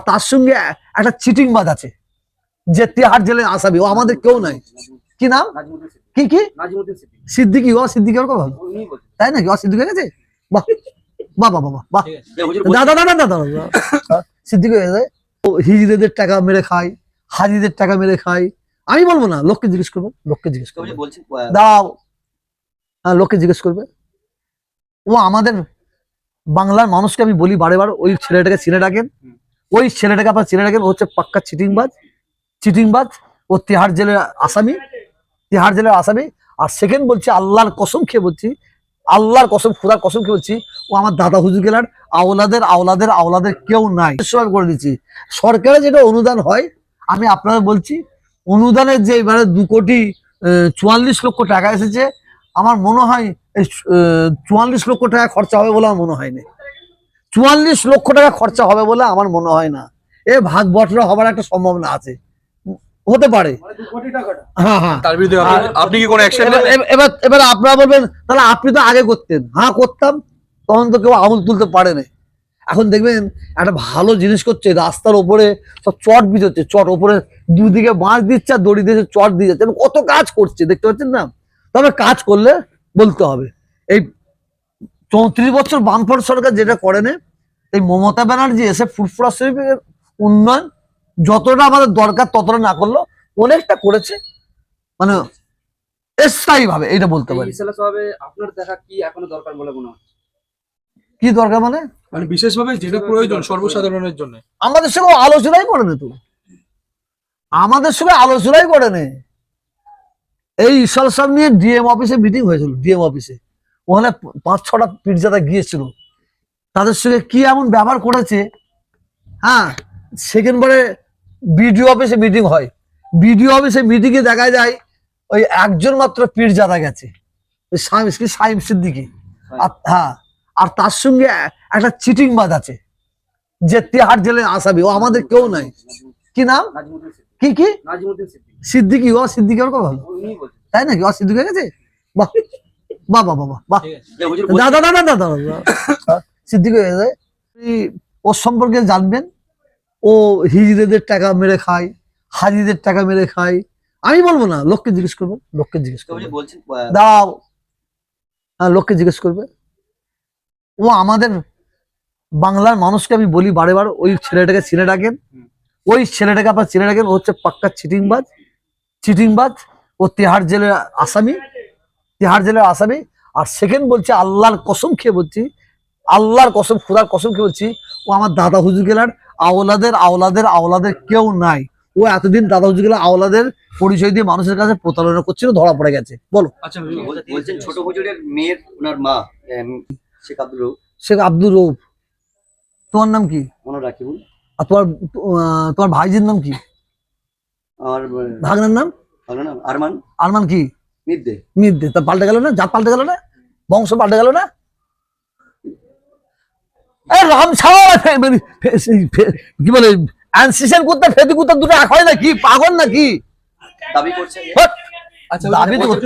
তার সঙ্গে একটা চিটিংবাজ আছে যে তিহার জেলের আসামি, ও আমাদের কেউ নাই। কি নাম? কি কি সিদ্দিকি? ও সিদ্দিকি ওর কথা, তাই নাকি? ও সিদ্দিকি হয়ে গেছে? বাহ বাহ বাহ বাহ বাহ। দাদা দাদা দাদা সিদ্দিকি হয়ে যায়। ও হিজড়েদের টাকা মেরে খায়, হাজিদের টাকা মেরে খায়। আমি বলবো না, লোককে জিজ্ঞেস করবো, লোককে জিজ্ঞেস করবে। দাও, হ্যাঁ লোককে জিজ্ঞেস করবে। ও আমাদের বাংলার মানুষকে আমি বলি বারে বার, ওই ছেলেটাকে চিনে রাখেন, ওই ছেলেটাকে আপনার চিনে রাখেন। ও হচ্ছে পাক্কা চিটিংবাজ, চিটিংবাজ। ও তিহার জেলের আসামি, তিহার জেলের আসামি। আর সেকেন্ড বলছি, আল্লাহর কসম খেয়ে বলছি, আল্লাহর কসম, খুদার কসম খেয়ে বলছি, ও আমার দাদা হুজুর গেলার আওলাদের আওলাদের আওলাদের কেউ নাই। সবাই করে দিচ্ছি। সরকারের যেটা অনুদান হয়, আমি আপনাদের বলছি, অনুদানের যে এবারে 2,44,00,000 টাকা এসেছে, আমার মনে হয় এই 44 লক্ষ টাকা খরচা হবে বলে আমার মনে হয় না। 44 লক্ষ টাকা খরচা হবে বলে আমার মনে হয় না। এ ভাগ বটরা হবার একটা সম্ভাবনা আছে, হতে পারে। হ্যাঁ হ্যাঁ, তার বিরুদ্ধে আপনি কি কোনো অ্যাকশন নেবেন? এবার আপনারা বলবেন তাহলে আপনি তো আগে করতেন। হ্যাঁ করতাম, তখন তো কেউ আঙুল তুলতে পারে না। এখন দেখবেন একটা ভালো জিনিস করছে, রাস্তার ওপরে সব চট বিচচ্ছে, চট ওপরে দুদিকে বাঁশ দিচ্ছে আর দড়ি দিয়ে চট দিয়ে যাচ্ছে, কত কাজ করছে দেখতে পাচ্ছেন না? তবে কাজ করলে বলতে হবে। এই 34 বছর বামফ্রন্ট সরকার যেটা করেনি, এই মমতা ব্যানার্জি এসে ফুরফুরা শরীফের উন্নয়ন যতটা আমাদের দরকার ততটা না করলো, অনেকটা করেছে, মানে স্থায়ী ভাবে, এইটা বলতে পারি। আপনার দেখা কি এখনো দরকার বলে মনে হয়? কি দরকার মানে? মানে বিশেষভাবে যেটা প্রয়োজন সর্বসাধারণের জন্য। আমাদের সঙ্গে আলোচনাই করে না তো, আমাদের সঙ্গে আলোচনাই করে না। এই ঈশ্বর সাহেব নিয়ে ডিএম অফিসে মিটিং হয়েছিল, ডিএম অফিসে। ওখানে 5-6টা পীরজাদা গিয়েছিল, তাদের সঙ্গে কি এমন ব্যবহার করেছে। হ্যাঁ, সেকেন্ড বারে বিডিও অফিসে মিটিং হয়, বিডিও অফিসে মিটিং এ দেখা যায় ওই একজন মাত্র পীরজাদা গেছে, ওই সাইম সিদ্দিকি। হ্যাঁ, আর তার সঙ্গে একটা চিটিংবাজ আছে যে তিহার জেলের আসামি, ও আমাদের কেউ নাই। কি নাম? কি কি সিদ্দিকি? ও সিদ্দিকি ওর কথা, তাই নাকি? ও সিদ্দিকি হয়ে গেছে? বাহ বাহ বাহ বাহ বাহ। দাদা দাদা দাদা সিদ্দিকি হয়ে যায়। ওর সম্পর্কে জানবেন, ও হিজড়েদের টাকা মেরে খায়, হাজিদের টাকা মেরে খায়। আমি বলবো না, লোককে জিজ্ঞেস করবে, লোককে জিজ্ঞেস করবে। দাও, হ্যাঁ লোককে জিজ্ঞেস করবে। ও আমাদের বাংলার মানুষকে আমি বলি বারে বার, ওই ছেলেটাকে চিনে রাখেন, ওই ছেলেটাকে আপনার চিনে রাখেন। ও হচ্ছে পাক্কা চিটিংবাজ, চিটিংবাজ। ও তিহার জেলের আসামি, তিহার জেলের আসামি। আর সেকেন্ড বলছি, আল্লাহর কসম খেয়ে বলছি, আল্লাহর কসম, খুদার কসম খেয়ে বলছি, ও আমার দাদা হুজুর গেলার আওলাদের আওলাদের আওলাদের কেউ নাই। ও এতদিন দাদা হুজুর গেলার আওলাদের পরিচয় দিয়ে মানুষের কাছে প্রতারণা করছিল, ধরা পড়ে গেছে। বলো। আচ্ছা, বলছেন ছোট হুজুরের মেয়ের ওনার মা শেখ আব্দুল রউফ। শেখ আব্দুল রউফ। তোমার নাম কি? মনে রাখিবুল। আর তোমার ভাইজির নাম কি? আর ভাগনার নাম? আরমান। আরমান কি? মিদ্দে। মিদ্দে। তা পাল্টে গেল না? জাত পাল্টে গেল না? বংশ পাল্টে গেল না? কি বলে অ্যানসিশন করতে ফেদি করতে দুটো এক হয় নাকি? পাগল নাকি? দাবি করছে। দাবি তো করতে।